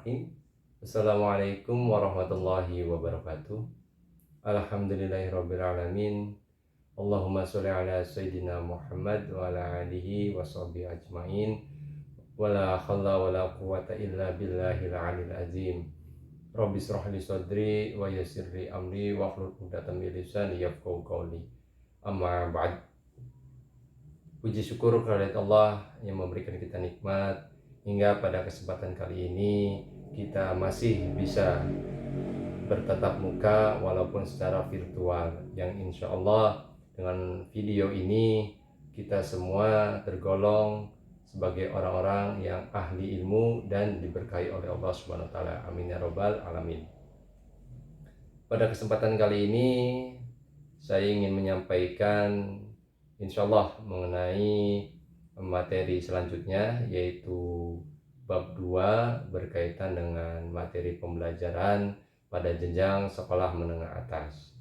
Bismillahirrahmanirrahim. Assalamualaikum warahmatullahi wabarakatuh. Alhamdulillahirrabbilalamin. Allahumma sholli ala Sayyidina Muhammad wa ala alihi wa sahbihi ajmain. Wa la hawla wa la quwata illa billahil alil azim. Rabbi shrah li sadri wa yassir li amri wa hlul 'uqdatam min lisani yafqahu qawli. Amma ba'd. Puji syukur kehadirat Allah yang memberikan kita nikmat hingga pada kesempatan kali ini kita masih bisa bertatap muka walaupun secara virtual, yang insya Allah dengan video ini kita semua tergolong sebagai orang-orang yang ahli ilmu dan diberkahi oleh Allah Subhanahu wa taala. Amin ya rabbal alamin. Pada kesempatan kali ini saya ingin menyampaikan insya Allah mengenai materi selanjutnya, yaitu bab 2 berkaitan dengan materi pembelajaran pada jenjang sekolah menengah atas.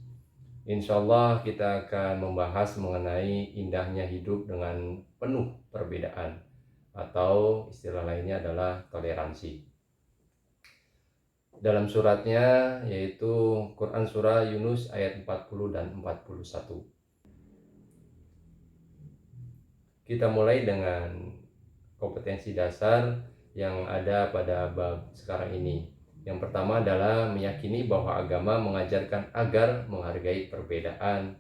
Insya Allah kita akan membahas mengenai indahnya hidup dengan penuh perbedaan, atau istilah lainnya adalah toleransi. Dalam suratnya yaitu Quran Surah Yunus ayat 40 dan 41. Kita mulai dengan kompetensi dasar yang ada pada bab sekarang ini. Yang pertama adalah meyakini bahwa agama mengajarkan agar menghargai perbedaan.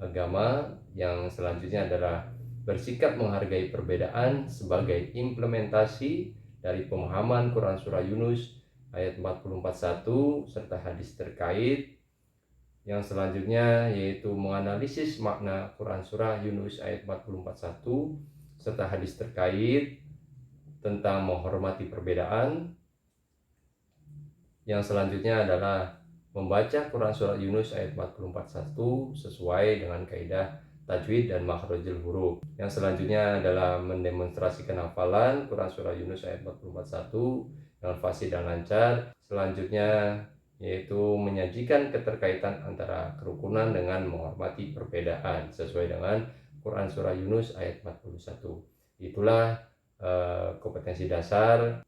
Agama yang selanjutnya adalah bersikap menghargai perbedaan sebagai implementasi dari pemahaman Quran Surah Yunus ayat 40-41 serta hadis terkait. Yang selanjutnya yaitu menganalisis makna Quran Surah Yunus ayat 40-41 serta hadis terkait tentang menghormati perbedaan. Yang selanjutnya adalah membaca Quran Surah Yunus ayat 40-41 sesuai dengan kaidah tajwid dan makhrajul huruf. Yang selanjutnya adalah mendemonstrasikan hafalan Quran Surah Yunus ayat 40-41 dengan fasih dan lancar. Selanjutnya yaitu menyajikan keterkaitan antara kerukunan dengan menghormati perbedaan sesuai dengan Quran Surah Yunus ayat 41. Itulah kompetensi dasar.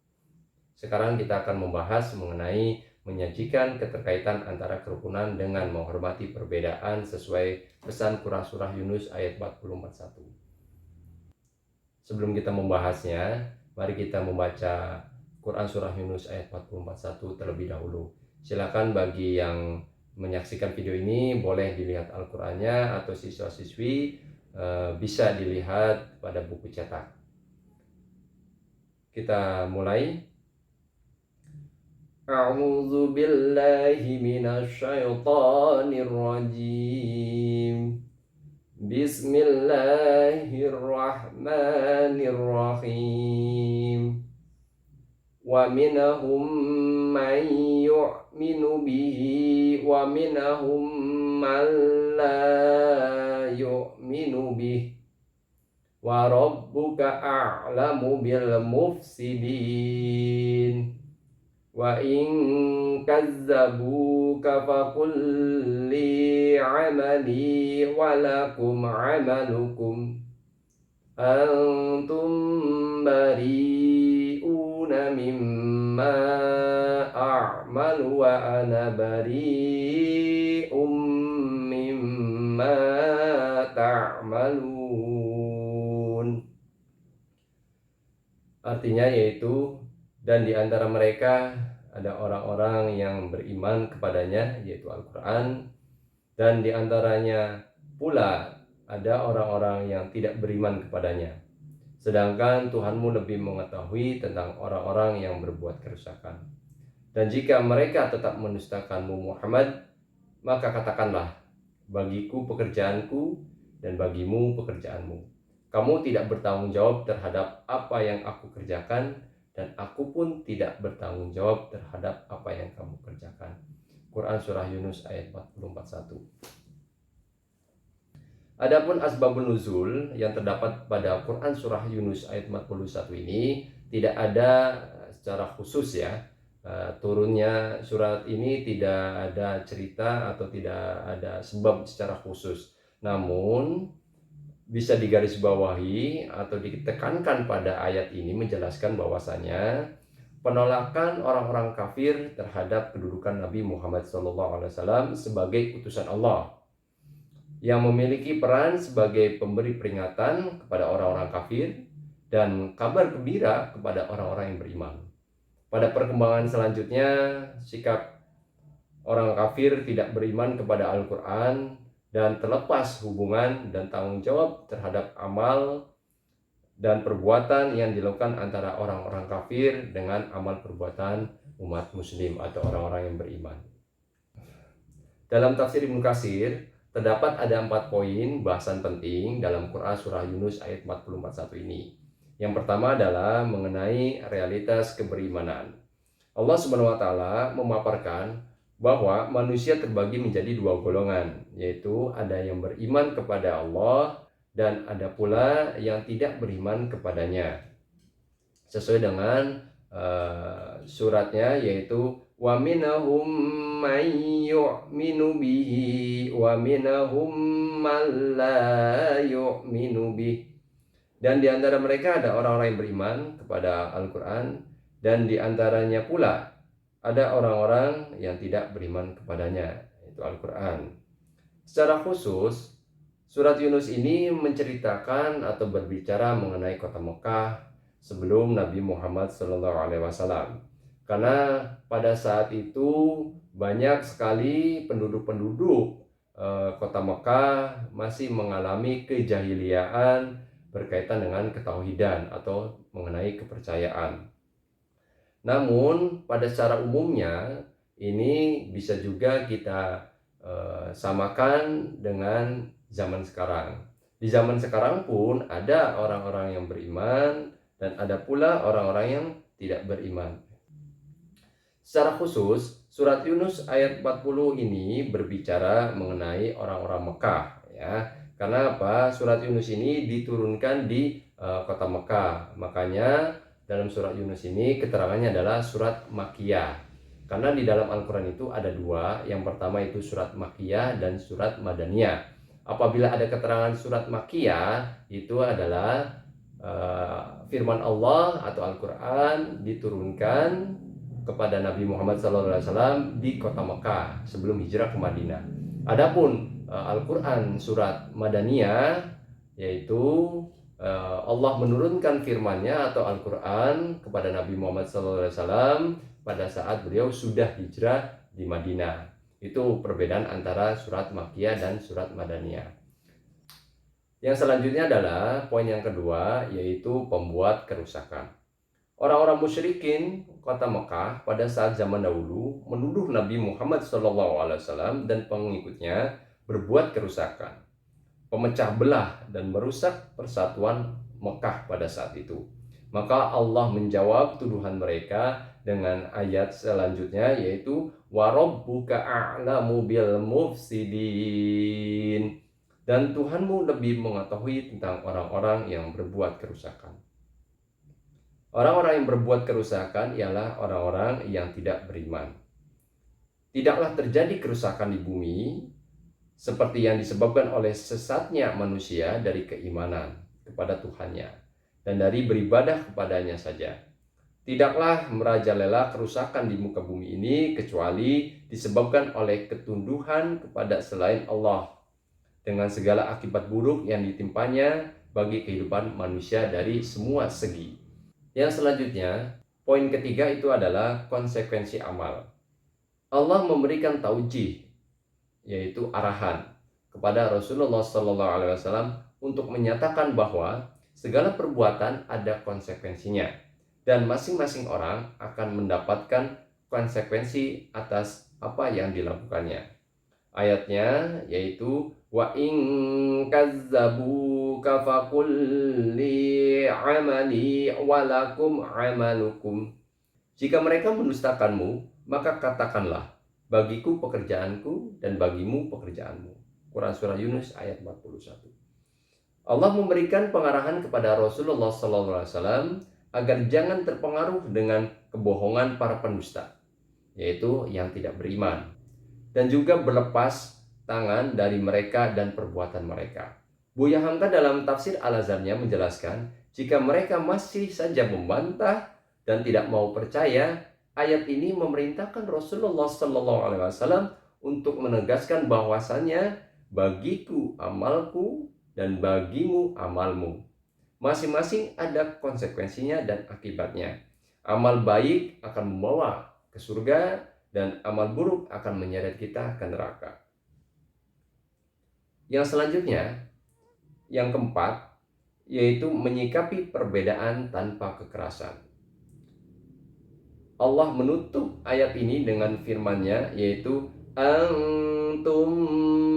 Sekarang kita akan membahas mengenai menyajikan keterkaitan antara kerukunan dengan menghormati perbedaan sesuai pesan Quran Surah Yunus ayat 40-41. Sebelum kita membahasnya, mari kita membaca Quran Surah Yunus ayat 40-41 terlebih dahulu. Silakan bagi yang menyaksikan video ini boleh dilihat Al-Qur'annya, atau siswa-siswi bisa dilihat pada buku cetak. Kita mulai. A'udzu billahi minasy syaithanir rajim. Bismillahirrahmanirrahim. Wa minhum man yu'minu bihi wa minhum man la yu'minu bihi wa rabbuka a'lamu bil mufsidin wa in kazzabuka faqul li 'amali wa lakum 'amalukum antum bari'una mimma a'malu wa ana bari'um mimma ta'malun. Artinya yaitu, dan di antara mereka ada orang-orang yang beriman kepadanya, yaitu Al-Quran, dan di antaranya pula ada orang-orang yang tidak beriman kepadanya. Sedangkan Tuhanmu lebih mengetahui tentang orang-orang yang berbuat kerusakan. Dan jika mereka tetap mendustakanmu Muhammad, maka katakanlah, bagiku pekerjaanku dan bagimu pekerjaanmu. Kamu tidak bertanggung jawab terhadap apa yang aku kerjakan, dan aku pun tidak bertanggung jawab terhadap apa yang kamu kerjakan. Quran Surah Yunus ayat 40-41. Adapun asbabun nuzul yang terdapat pada Quran Surah Yunus ayat 41 ini tidak ada secara khusus ya. Turunnya surat ini tidak ada cerita atau tidak ada sebab secara khusus. Namun bisa digarisbawahi atau ditekankan pada ayat ini menjelaskan bahwasanya penolakan orang-orang kafir terhadap kedudukan Nabi Muhammad SAW sebagai utusan Allah, yang memiliki peran sebagai pemberi peringatan kepada orang-orang kafir dan kabar gembira kepada orang-orang yang beriman. Pada perkembangan selanjutnya, sikap orang kafir tidak beriman kepada Al-Quran dan terlepas hubungan dan tanggung jawab terhadap amal dan perbuatan yang dilakukan antara orang-orang kafir dengan amal perbuatan umat muslim atau orang-orang yang beriman. Dalam tafsir Ibnu Katsir, terdapat ada 4 poin bahasan penting dalam Quran Surah Yunus ayat 44:1 ini. Yang pertama adalah mengenai realitas keberimanan. Allah Subhanahu wa Ta'ala memaparkan bahwa manusia terbagi menjadi 2 golongan, yaitu ada yang beriman kepada Allah dan ada pula yang tidak beriman kepadanya. Sesuai dengan suratnya, yaitu wa minhum may yu'minu bihi wa minhum man la yu'minu bihi. Dan di antara mereka ada orang-orang yang beriman kepada Al-Quran, dan di antaranya pula ada orang-orang yang tidak beriman kepadanya, yaitu Al-Quran. Secara khusus, surat Yunus ini menceritakan atau berbicara mengenai kota Mekah sebelum Nabi Muhammad SAW. Karena pada saat itu banyak sekali penduduk-penduduk kota Mekah masih mengalami kejahiliaan berkaitan dengan ketauhidan atau mengenai kepercayaan. Namun pada secara umumnya ini bisa juga kita samakan dengan zaman sekarang. Di zaman sekarang pun ada orang-orang yang beriman dan ada pula orang-orang yang tidak beriman. Secara khusus, surat Yunus ayat 40 ini berbicara mengenai orang-orang Mekah, ya. Karena apa? Surat Yunus ini diturunkan di kota Mekah. Makanya dalam surat Yunus ini keterangannya adalah surat Makkiyah. Karena di dalam Al-Quran itu ada 2. Yang pertama itu surat Makkiyah dan surat Madaniyah. Apabila ada keterangan surat Makkiyah, itu adalah firman Allah atau Al-Quran diturunkan kepada Nabi Muhammad SAW di kota Mekah sebelum hijrah ke Madinah. Adapun Al-Quran surat Madaniyah, yaitu Allah menurunkan firman-Nya atau Al-Quran kepada Nabi Muhammad SAW pada saat beliau sudah hijrah di Madinah. Itu perbedaan antara surat Makkiyah dan surat Madaniyah. Yang selanjutnya adalah poin yang kedua, yaitu pembuat kerusakan. Orang-orang musyrikin kota Mekah pada saat zaman dahulu menuduh Nabi Muhammad SAW dan pengikutnya berbuat kerusakan, pemecah belah dan merusak persatuan Mekah pada saat itu. Maka Allah menjawab tuduhan mereka dengan ayat selanjutnya, yaitu wa rabbuka a'lamu bil mufsidin, dan Tuhanmu lebih mengetahui tentang orang-orang yang berbuat kerusakan. Orang-orang yang berbuat kerusakan ialah orang-orang yang tidak beriman. Tidaklah terjadi kerusakan di bumi seperti yang disebabkan oleh sesatnya manusia dari keimanan kepada Tuhannya dan dari beribadah kepadanya saja. Tidaklah merajalela kerusakan di muka bumi ini kecuali disebabkan oleh ketunduhan kepada selain Allah dengan segala akibat buruk yang ditimpanya bagi kehidupan manusia dari semua segi. Yang selanjutnya, poin ketiga itu adalah konsekuensi amal. Allah memberikan taujih, yaitu arahan kepada Rasulullah SAW untuk menyatakan bahwa segala perbuatan ada konsekuensinya dan masing-masing orang akan mendapatkan konsekuensi atas apa yang dilakukannya. Ayatnya yaitu wa in kazzabuka faqul li amali walakum amalukum. Jika mereka mendustakanmu, maka katakanlah, bagiku pekerjaanku dan bagimu pekerjaanmu. Quran Surah Yunus ayat 41. Allah memberikan pengarahan kepada Rasulullah SAW agar jangan terpengaruh dengan kebohongan para pendusta, yaitu yang tidak beriman, dan juga berlepas tangan dari mereka dan perbuatan mereka. Buya Hamka dalam tafsir Al-Azharnya menjelaskan, jika mereka masih saja membantah dan tidak mau percaya, ayat ini memerintahkan Rasulullah SAW untuk menegaskan bahwasannya bagiku amalku dan bagimu amalmu. Masing-masing ada konsekuensinya dan akibatnya. Amal baik akan membawa ke surga dan amal buruk akan menyeret kita ke neraka. Yang selanjutnya, yang keempat, yaitu menyikapi perbedaan tanpa kekerasan. Allah menutup ayat ini dengan firman-Nya, yaitu antum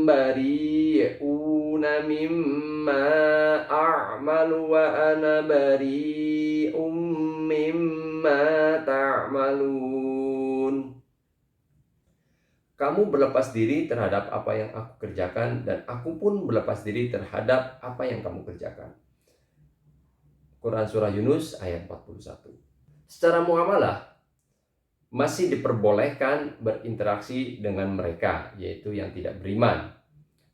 bari'una mimma a'malu wa ana bari'um mimma ta'malun. Kamu berlepas diri terhadap apa yang aku kerjakan, dan aku pun berlepas diri terhadap apa yang kamu kerjakan. Quran Surah Yunus ayat 41. Secara muamalah, masih diperbolehkan berinteraksi dengan mereka, yaitu yang tidak beriman.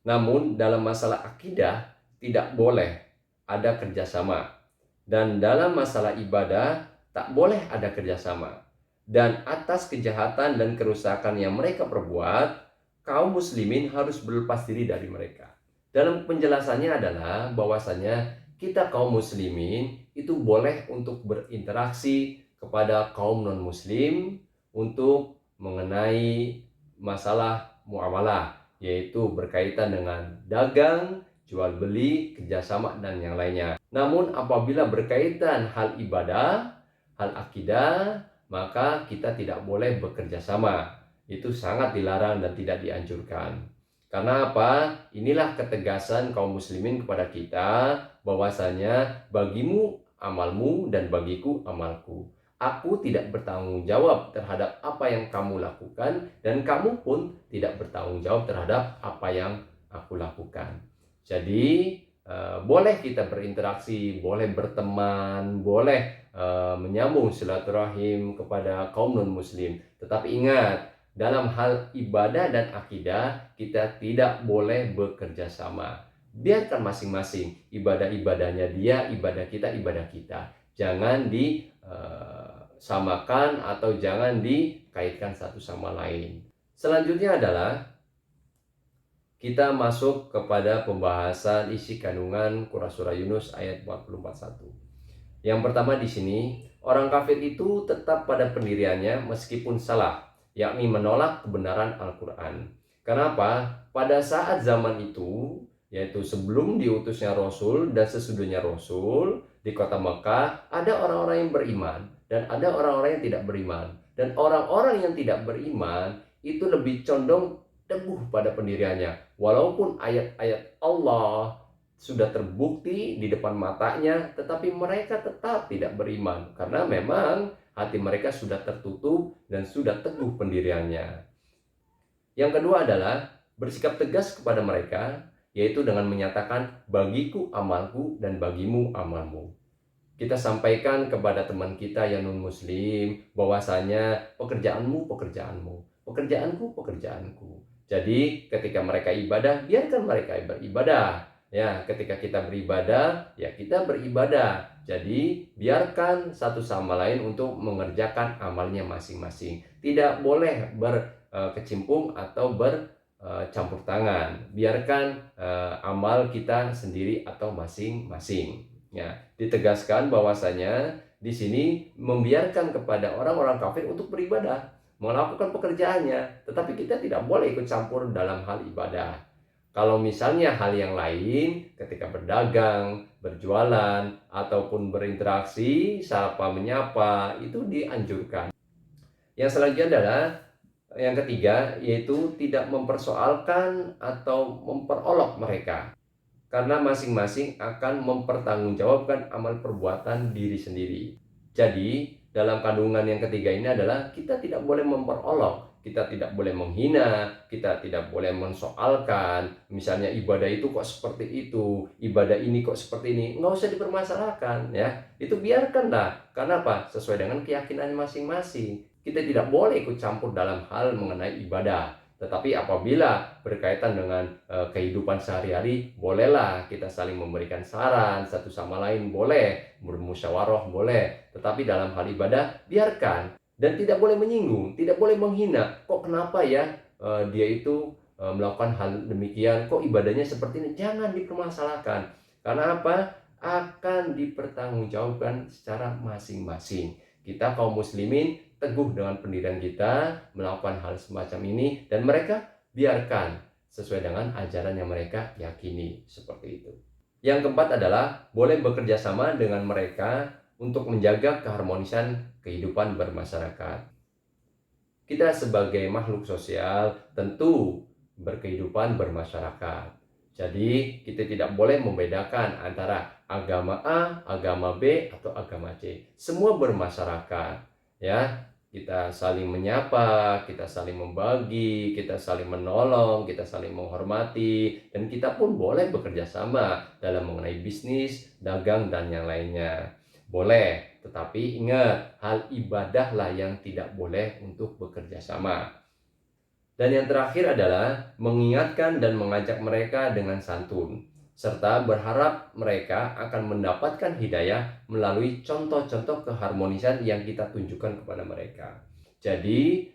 Namun dalam masalah akidah, tidak boleh ada kerjasama. Dan dalam masalah ibadah, tak boleh ada kerjasama. Dan atas kejahatan dan kerusakan yang mereka perbuat, kaum muslimin harus berlepas diri dari mereka. Dalam penjelasannya adalah bahwasanya kita kaum muslimin itu boleh untuk berinteraksi kepada kaum non-muslim untuk mengenai masalah muamalah, yaitu berkaitan dengan dagang, jual beli, kerjasama, dan yang lainnya. Namun apabila berkaitan hal ibadah, hal akidah, maka kita tidak boleh bekerja sama. Itu sangat dilarang dan tidak dianjurkan. Karena apa? Inilah ketegasan kaum muslimin kepada kita, bahwasanya bagimu amalmu dan bagiku amalku. Aku tidak bertanggung jawab terhadap apa yang kamu lakukan, dan kamu pun tidak bertanggung jawab terhadap apa yang aku lakukan. Jadi boleh kita berinteraksi, boleh berteman, boleh menyambung silaturahim kepada kaum non-muslim. Tetapi ingat, dalam hal ibadah dan akidah, kita tidak boleh bekerja sama. Biarkan masing-masing, ibadah-ibadahnya dia, ibadah kita, ibadah kita. Jangan disamakan atau jangan dikaitkan satu sama lain. Selanjutnya adalah kita masuk kepada pembahasan isi kandungan Quran Surah Yunus ayat 44:1. Yang pertama di sini, orang kafir itu tetap pada pendiriannya meskipun salah, yakni menolak kebenaran Al-Quran. Kenapa? Pada saat zaman itu, yaitu sebelum diutusnya Rasul dan sesudahnya Rasul, di kota Mekah ada orang-orang yang beriman dan ada orang-orang yang tidak beriman. Dan orang-orang yang tidak beriman itu lebih condong teguh pada pendiriannya. Walaupun ayat-ayat Allah sudah terbukti di depan matanya, tetapi mereka tetap tidak beriman karena memang hati mereka sudah tertutup dan sudah teguh pendiriannya. Yang kedua adalah bersikap tegas kepada mereka, yaitu dengan menyatakan bagiku amalku dan bagimu amalmu. Kita sampaikan kepada teman kita yang non-muslim bahwasanya pekerjaanmu pekerjaanmu, pekerjaanku pekerjaanku. Jadi ketika mereka ibadah, biarkan mereka beribadah. Ya, ketika kita beribadah, ya kita beribadah. Jadi biarkan satu sama lain untuk mengerjakan amalnya masing-masing. Tidak boleh berkecimpung atau bercampur tangan. Biarkan amal kita sendiri atau masing-masing. Ya, ditegaskan bahwasanya di sini membiarkan kepada orang-orang kafir untuk beribadah, melakukan pekerjaannya, tetapi kita tidak boleh ikut campur dalam hal ibadah. Kalau misalnya hal yang lain, ketika berdagang, berjualan, ataupun berinteraksi, sapa menyapa, itu dianjurkan. Yang selanjutnya adalah yang ketiga, yaitu tidak mempersoalkan atau memperolok mereka. Karena masing-masing akan mempertanggungjawabkan amal perbuatan diri sendiri. Jadi, dalam kandungan yang ketiga ini adalah kita tidak boleh memperolok. Kita tidak boleh menghina, kita tidak boleh mensoalkan. Misalnya ibadah itu kok seperti itu, ibadah ini kok seperti ini. Nggak usah dipermasalahkan ya. Itu biarkanlah. Karena apa? Sesuai dengan keyakinan masing-masing. Kita tidak boleh ikut campur dalam hal mengenai ibadah. Tetapi apabila berkaitan dengan kehidupan sehari-hari, bolehlah kita saling memberikan saran satu sama lain, boleh bermusyawarah, boleh. Tetapi dalam hal ibadah, biarkan. Dan tidak boleh menyinggung, tidak boleh menghina. Kok kenapa ya dia itu melakukan hal demikian, kok ibadahnya seperti ini? Jangan dipermasalahkan. Karena apa? Akan dipertanggungjawabkan secara masing-masing. Kita kaum muslimin teguh dengan pendirian kita melakukan hal semacam ini, dan mereka biarkan sesuai dengan ajaran yang mereka yakini, seperti itu. Yang keempat adalah boleh bekerja sama dengan mereka untuk menjaga keharmonisan kehidupan bermasyarakat. Kita sebagai makhluk sosial tentu berkehidupan bermasyarakat. Jadi kita tidak boleh membedakan antara agama A, agama B, atau agama C. Semua bermasyarakat, ya. Kita saling menyapa, kita saling membagi, kita saling menolong, kita saling menghormati, dan kita pun boleh bekerja sama dalam mengenai bisnis, dagang, dan yang lainnya. Boleh, tetapi ingat, hal ibadahlah yang tidak boleh untuk bekerja sama. Dan yang terakhir adalah mengingatkan dan mengajak mereka dengan santun, serta berharap mereka akan mendapatkan hidayah melalui contoh-contoh keharmonisan yang kita tunjukkan kepada mereka. Jadi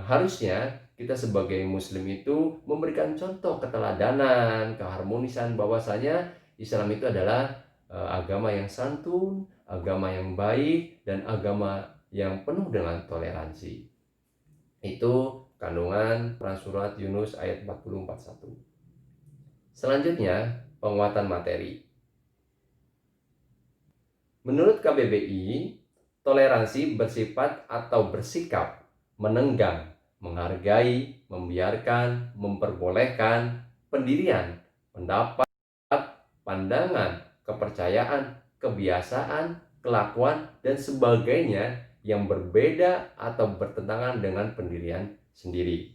harusnya kita sebagai muslim itu memberikan contoh keteladanan, keharmonisan, bahwasanya Islam itu adalah agama yang santun, agama yang baik, dan agama yang penuh dengan toleransi. Itu kandungan surat Yunus ayat 40-41. Selanjutnya, penguatan materi. Menurut KBBI, toleransi bersifat atau bersikap menenggang, menghargai, membiarkan, memperbolehkan pendirian, pendapat, pandangan, kepercayaan, kebiasaan, kelakuan, dan sebagainya yang berbeda atau bertentangan dengan pendirian sendiri.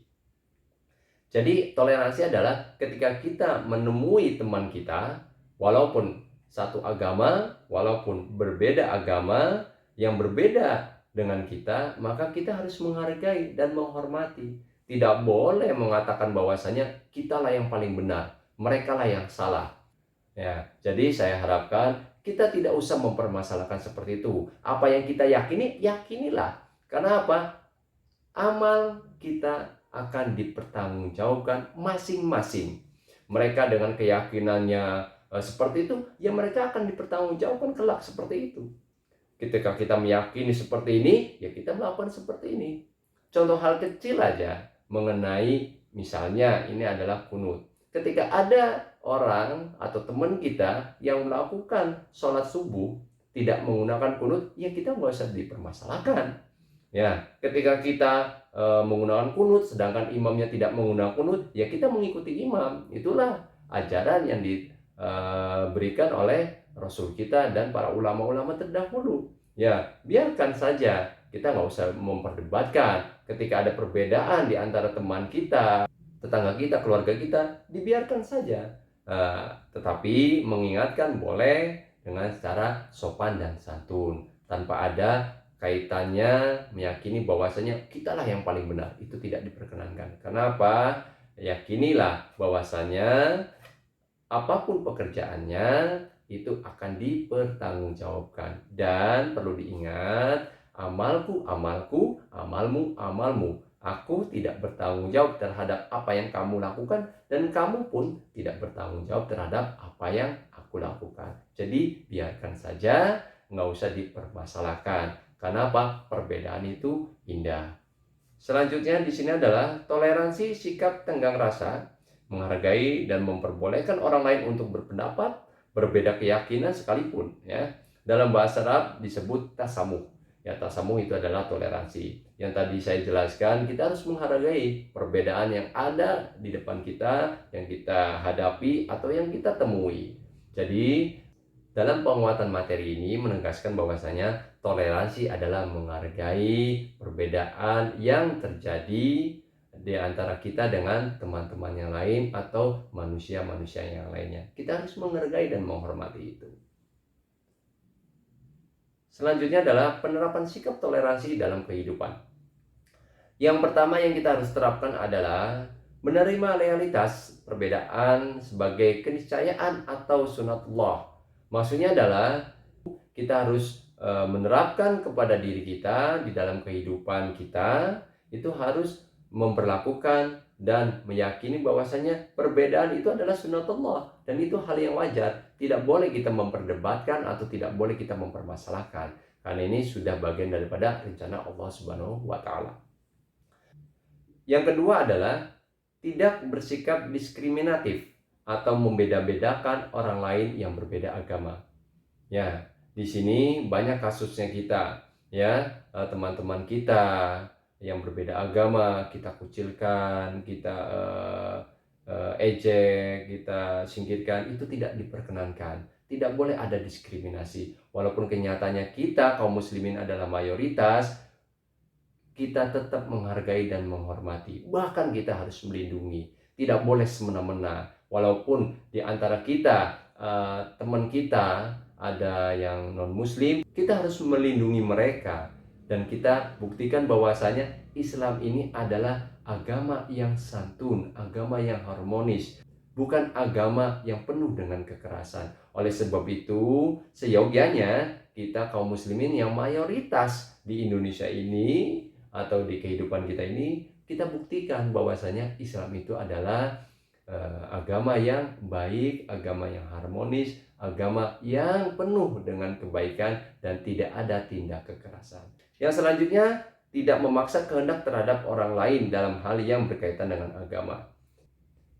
Jadi toleransi adalah ketika kita menemui teman kita, walaupun satu agama, walaupun berbeda agama, yang berbeda dengan kita, maka kita harus menghargai dan menghormati. Tidak boleh mengatakan bahwasanya kitalah yang paling benar, merekalah yang salah. Ya, jadi saya harapkan kita tidak usah mempermasalahkan seperti itu. Apa yang kita yakini, yakinilah. Karena apa? Amal kita akan dipertanggungjawabkan masing-masing. Mereka dengan keyakinannya seperti itu, ya mereka akan dipertanggungjawabkan kelak seperti itu. Ketika kita meyakini seperti ini, ya kita melakukan seperti ini. Contoh hal kecil aja mengenai misalnya ini adalah kunut. Ketika ada orang atau teman kita yang melakukan sholat subuh tidak menggunakan kunut, ya kita nggak usah dipermasalahkan. Ya, ketika kita menggunakan kunut sedangkan imamnya tidak menggunakan kunut, ya kita mengikuti imam. Itulah ajaran yang diberikan oleh Rasul kita dan para ulama-ulama terdahulu. Ya, biarkan saja, kita nggak usah memperdebatkan. Ketika ada perbedaan di antara teman kita, tetangga kita, keluarga kita, dibiarkan saja. Tetapi mengingatkan boleh dengan secara sopan dan santun, tanpa ada kaitannya meyakini bahwasanya kitalah yang paling benar. Itu tidak diperkenankan. Kenapa? Yakinilah bahwasanya apapun pekerjaannya itu akan dipertanggungjawabkan. Dan perlu diingat, amalku amalku, amalmu amalmu. Aku tidak bertanggung jawab terhadap apa yang kamu lakukan, dan kamu pun tidak bertanggung jawab terhadap apa yang aku lakukan. Jadi biarkan saja, nggak usah dipermasalahkan. Karena apa? Perbedaan itu indah. Selanjutnya di sini adalah toleransi sikap tenggang rasa, menghargai dan memperbolehkan orang lain untuk berpendapat, berbeda keyakinan sekalipun. Ya, dalam bahasa Arab disebut tasamuh. Ya, tasamuh itu adalah toleransi. Yang tadi saya jelaskan, kita harus menghargai perbedaan yang ada di depan kita, yang kita hadapi atau yang kita temui. Jadi dalam penguatan materi ini menegaskan bahwasanya toleransi adalah menghargai perbedaan yang terjadi di antara kita dengan teman-teman yang lain atau manusia-manusia yang lainnya. Kita harus menghargai dan menghormati itu. Selanjutnya adalah penerapan sikap toleransi dalam kehidupan. Yang pertama yang kita harus terapkan adalah menerima realitas perbedaan sebagai keniscayaan atau sunatullah. Maksudnya adalah kita harus menerapkan kepada diri kita di dalam kehidupan kita, itu harus memperlakukan dan meyakini bahwasanya perbedaan itu adalah sunatullah, dan itu hal yang wajar. Tidak boleh kita memperdebatkan atau tidak boleh kita mempermasalahkan, karena ini sudah bagian daripada rencana Allah Subhanahu wa taala. Yang kedua adalah tidak bersikap diskriminatif atau membeda-bedakan orang lain yang berbeda agama. Ya, di sini banyak kasusnya kita, ya, teman-teman kita yang berbeda agama kita kucilkan, kita ejek, kita singkirkan, itu tidak diperkenankan. Tidak boleh ada diskriminasi. Walaupun kenyataannya kita kaum muslimin adalah mayoritas, kita tetap menghargai dan menghormati. Bahkan kita harus melindungi. Tidak boleh semena-mena. Walaupun di antara kita, teman kita ada yang non-muslim, kita harus melindungi mereka. Dan kita buktikan bahwasanya Islam ini adalah agama yang santun, agama yang harmonis, bukan agama yang penuh dengan kekerasan. Oleh sebab itu, seyogianya kita kaum muslimin yang mayoritas di Indonesia ini atau di kehidupan kita ini, kita buktikan bahwasanya Islam itu adalah agama yang baik, agama yang harmonis, agama yang penuh dengan kebaikan dan tidak ada tindak kekerasan. Yang selanjutnya, tidak memaksa kehendak terhadap orang lain dalam hal yang berkaitan dengan agama.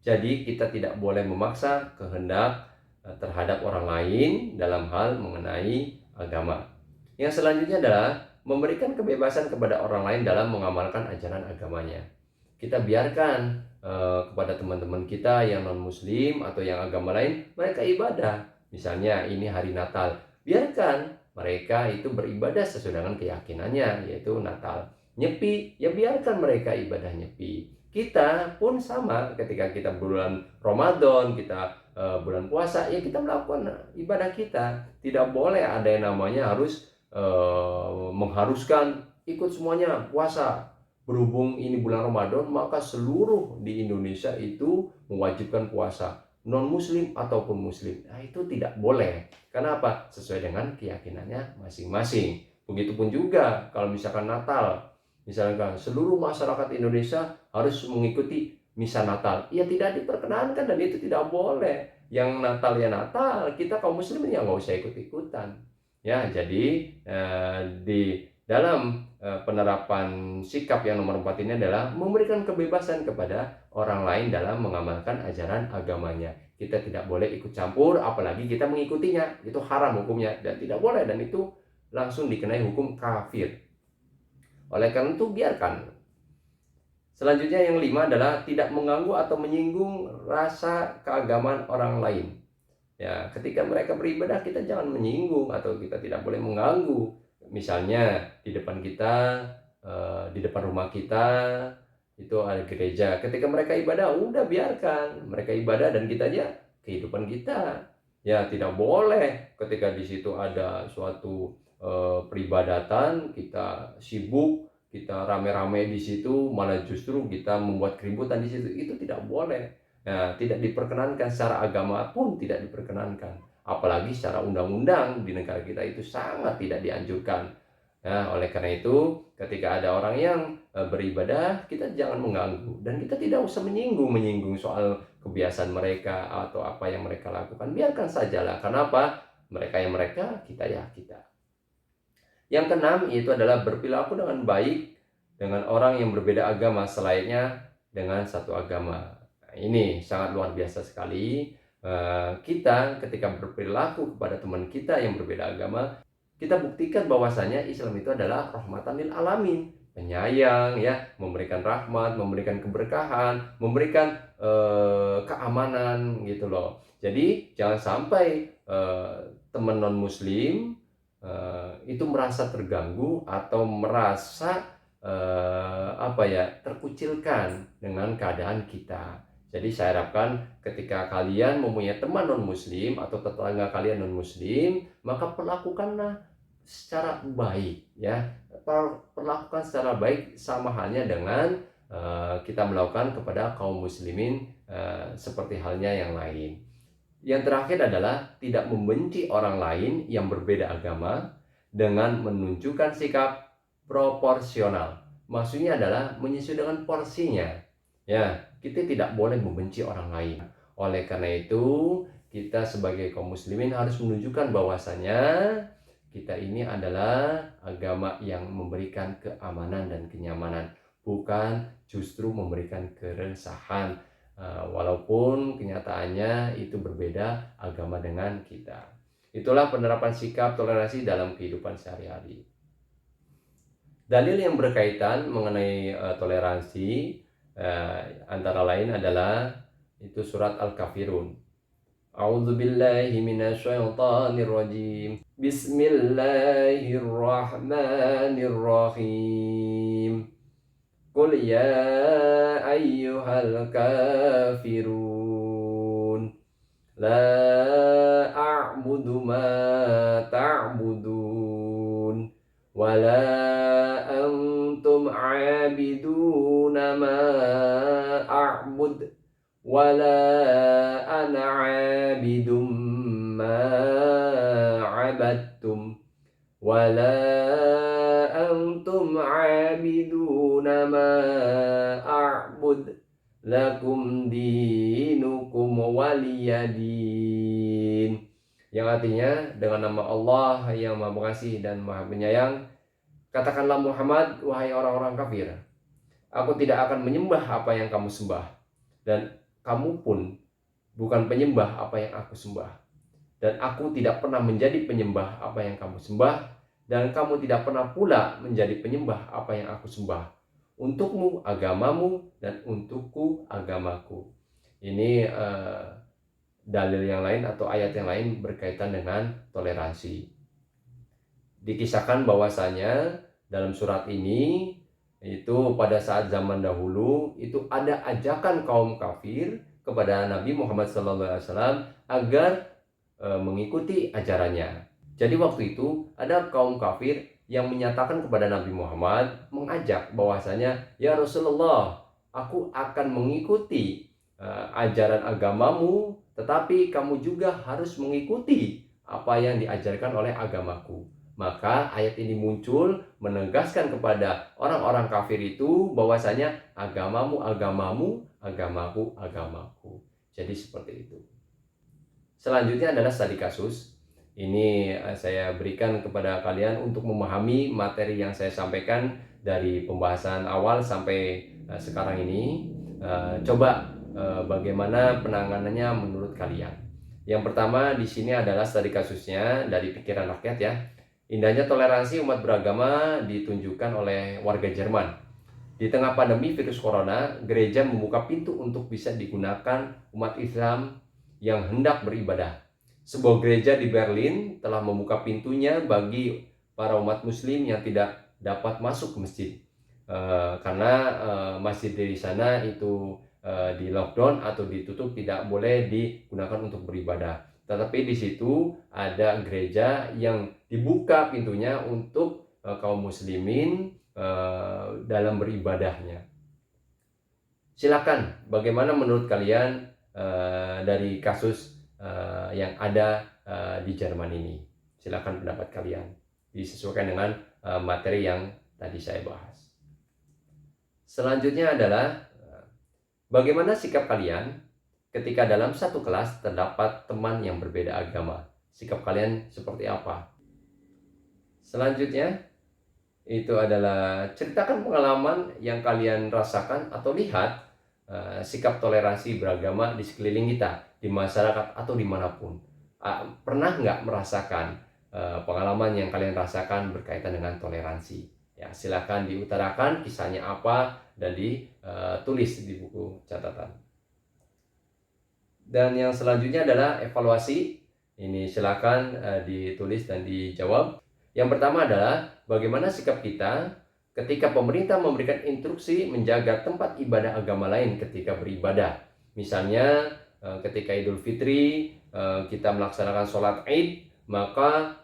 Jadi kita tidak boleh memaksa kehendak terhadap orang lain dalam hal mengenai agama. Yang selanjutnya adalah memberikan kebebasan kepada orang lain dalam mengamalkan ajaran agamanya. Kita biarkan kepada teman-teman kita yang non-muslim atau yang agama lain, mereka ibadah. Misalnya ini hari Natal, biarkan mereka itu beribadah sesuai dengan keyakinannya, yaitu Natal. Nyepi, ya biarkan mereka ibadah nyepi. Kita pun sama, ketika kita bulan Ramadan, kita bulan puasa, ya kita melakukan ibadah kita. Tidak boleh ada yang namanya harus mengharuskan ikut semuanya puasa. Berhubung ini bulan Ramadan, maka seluruh di Indonesia itu mewajibkan puasa, non muslim ataupun muslim. Nah, itu tidak boleh. Karena apa? Sesuai dengan keyakinannya masing-masing. Begitupun juga kalau misalkan Natal, misalkan seluruh masyarakat Indonesia harus mengikuti misa Natal, ya tidak diperkenankan dan itu tidak boleh. Yang Natal ya Natal, kita kaum muslimin ya nggak usah ikut-ikutan. Ya, jadi di dalam penerapan sikap yang nomor 4 ini adalah memberikan kebebasan kepada orang lain dalam mengamalkan ajaran agamanya. Kita tidak boleh ikut campur, apalagi kita mengikutinya. Itu haram hukumnya dan tidak boleh, dan itu langsung dikenai hukum kafir. Oleh karena itu biarkan. Selanjutnya yang 5 adalah tidak mengganggu atau menyinggung rasa keagamaan orang lain. Ya, ketika mereka beribadah kita jangan menyinggung atau kita tidak boleh mengganggu. Misalnya di depan kita, di depan rumah kita itu ada gereja. Ketika mereka ibadah, udah biarkan mereka ibadah dan kita aja kehidupan kita. Ya, tidak boleh ketika di situ ada suatu peribadatan kita sibuk, kita rame-rame di situ, malah justru kita membuat keributan di situ. Itu tidak boleh. Nah, tidak diperkenankan, secara agama pun tidak diperkenankan, apalagi secara undang-undang di negara kita itu sangat tidak dianjurkan. Nah, oleh karena itu ketika ada orang yang beribadah, kita jangan mengganggu dan kita tidak usah menyinggung soal kebiasaan mereka atau apa yang mereka lakukan. Biarkan sajalah. Kenapa? Mereka yang mereka, kita ya kita. Yang keenam itu adalah berperilaku dengan baik dengan orang yang berbeda agama selayaknya dengan satu agama. Ini sangat luar biasa sekali. Kita ketika berperilaku kepada teman kita yang berbeda agama, kita buktikan bahwasanya Islam itu adalah rahmatan lil alamin, penyayang, ya, memberikan rahmat, memberikan keberkahan, memberikan keamanan gitu loh. Jadi jangan sampai teman non muslim itu merasa terganggu atau merasa terkucilkan dengan keadaan kita. Jadi saya harapkan ketika kalian mempunyai teman non-muslim atau tetangga kalian non-muslim, maka perlakukanlah secara baik ya. Perlakukan secara baik sama halnya dengan kita melakukan kepada kaum muslimin seperti halnya yang lain. Yang terakhir adalah tidak membenci orang lain yang berbeda agama dengan menunjukkan sikap proporsional. Maksudnya adalah menyesuaikan porsinya. Ya, kita tidak boleh membenci orang lain. Oleh karena itu, kita sebagai kaum muslimin harus menunjukkan bahwasanya kita ini adalah agama yang memberikan keamanan dan kenyamanan, bukan justru memberikan keresahan. Walaupun kenyataannya itu berbeda agama dengan kita. Itulah penerapan sikap toleransi dalam kehidupan sehari-hari. Dalil yang berkaitan mengenai toleransi antara lain adalah itu surat Al-Kafirun. A'udzu billahi minasyaitonir rajim. Bismillahirrahmanirrahim. Qul ya ayyuhal kafirun la a'budu ma ta'budun wa la antum 'abiduna ma a'bud wa la ana 'abidum ma 'abadtum wa la antum 'abiduna ma a'bud lakum dinukum waliyadin. Yang artinya, dengan nama Allah yang Maha Pengasih dan Maha Penyayang, katakanlah Muhammad, wahai orang-orang kafir, aku tidak akan menyembah apa yang kamu sembah, dan kamu pun bukan penyembah apa yang aku sembah, dan aku tidak pernah menjadi penyembah apa yang kamu sembah, dan kamu tidak pernah pula menjadi penyembah apa yang aku sembah. Untukmu agamamu, dan untukku agamaku. Ini dalil yang lain atau ayat yang lain berkaitan dengan toleransi. Dikisahkan bahwasanya dalam surat ini itu pada saat zaman dahulu itu ada ajakan kaum kafir kepada Nabi Muhammad SAW agar mengikuti ajarannya. Jadi waktu itu ada kaum kafir yang menyatakan kepada Nabi Muhammad, mengajak bahwasanya, ya Rasulullah, aku akan mengikuti ajaran agamamu, tetapi kamu juga harus mengikuti apa yang diajarkan oleh agamaku. Maka ayat ini muncul menegaskan kepada orang-orang kafir itu bahwasanya agamamu agamamu, agamaku agamaku. Jadi seperti itu. Selanjutnya adalah studi kasus. Ini saya berikan kepada kalian untuk memahami materi yang saya sampaikan dari pembahasan awal sampai sekarang ini. Coba bagaimana penanganannya menurut kalian. Yang pertama di sini adalah studi kasusnya dari pikiran rakyat ya. Indahnya toleransi umat beragama ditunjukkan oleh warga Jerman. Di tengah pandemi virus corona, gereja membuka pintu untuk bisa digunakan umat Islam yang hendak beribadah. Sebuah gereja di Berlin telah membuka pintunya bagi para umat muslim yang tidak dapat masuk ke masjid. Karena masjid di sana itu di lockdown atau ditutup, tidak boleh digunakan untuk beribadah. Tetapi di situ ada gereja yang dibuka pintunya untuk kaum muslimin dalam beribadahnya. Silakan, bagaimana menurut kalian dari kasus yang ada di Jerman ini? Silakan pendapat kalian, disesuaikan dengan materi yang tadi saya bahas. Selanjutnya adalah bagaimana sikap kalian ketika dalam satu kelas terdapat teman yang berbeda agama? Sikap kalian seperti apa? Selanjutnya itu adalah ceritakan pengalaman yang kalian rasakan atau lihat sikap toleransi beragama di sekeliling kita, di masyarakat atau dimanapun. Pernah nggak merasakan pengalaman yang kalian rasakan berkaitan dengan toleransi? Ya, silakan diutarakan kisahnya apa dan ditulis di buku catatan. Dan yang selanjutnya adalah evaluasi. Ini silakan ditulis dan dijawab. Yang pertama adalah bagaimana sikap kita ketika pemerintah memberikan instruksi menjaga tempat ibadah agama lain ketika beribadah. Misalnya ketika Idul Fitri kita melaksanakan sholat Id, maka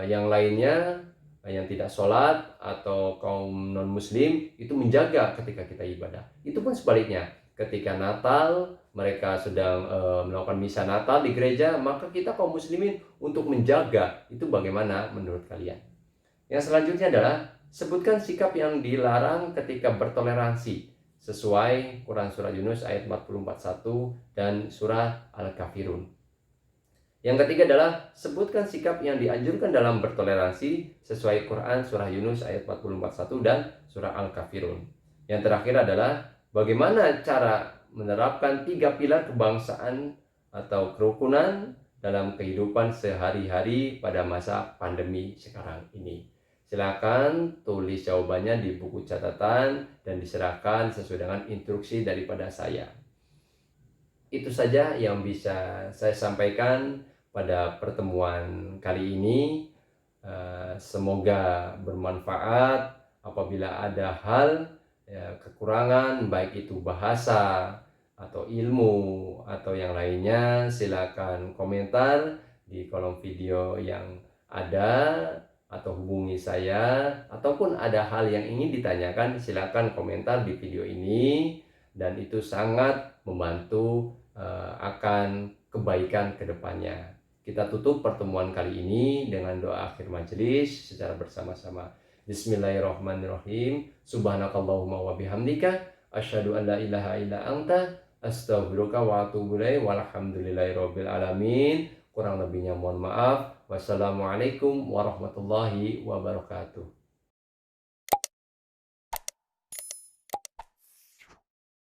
yang lainnya yang tidak sholat atau kaum non muslim itu menjaga ketika kita ibadah. Itu pun sebaliknya, ketika Natal mereka sedang melakukan misa Natal di gereja, maka kita kaum muslimin untuk menjaga. Itu bagaimana menurut kalian? Yang selanjutnya adalah sebutkan sikap yang dilarang ketika bertoleransi sesuai Quran Surah Yunus ayat 44:1 dan Surah Al-Kafirun. Yang ketiga adalah sebutkan sikap yang dianjurkan dalam bertoleransi sesuai Quran Surah Yunus ayat 44:1 dan Surah Al-Kafirun. Yang terakhir adalah bagaimana cara menerapkan 3 pilar kebangsaan atau kerukunan dalam kehidupan sehari-hari pada masa pandemi sekarang ini. Silakan tulis jawabannya di buku catatan dan diserahkan sesuai dengan instruksi daripada saya. Itu saja yang bisa saya sampaikan pada pertemuan kali ini. Semoga bermanfaat. Apabila ada hal kekurangan, baik itu bahasa atau ilmu atau yang lainnya, silakan komentar di kolom video yang ada atau hubungi saya, ataupun ada hal yang ingin ditanyakan, silakan komentar di video ini, dan itu sangat membantu akan kebaikan ke depannya. Kita tutup pertemuan kali ini dengan doa akhir majelis secara bersama-sama. Bismillahirrahmanirrahim. Subhanakallahumma wa bihamdika asyhadu an la ilaha illa anta astaghfiruka wa atubu ilaik. Walhamdulillahirabbil alamin. Kurang lebihnya mohon maaf. Wassalamualaikum warahmatullahi wabarakatuh.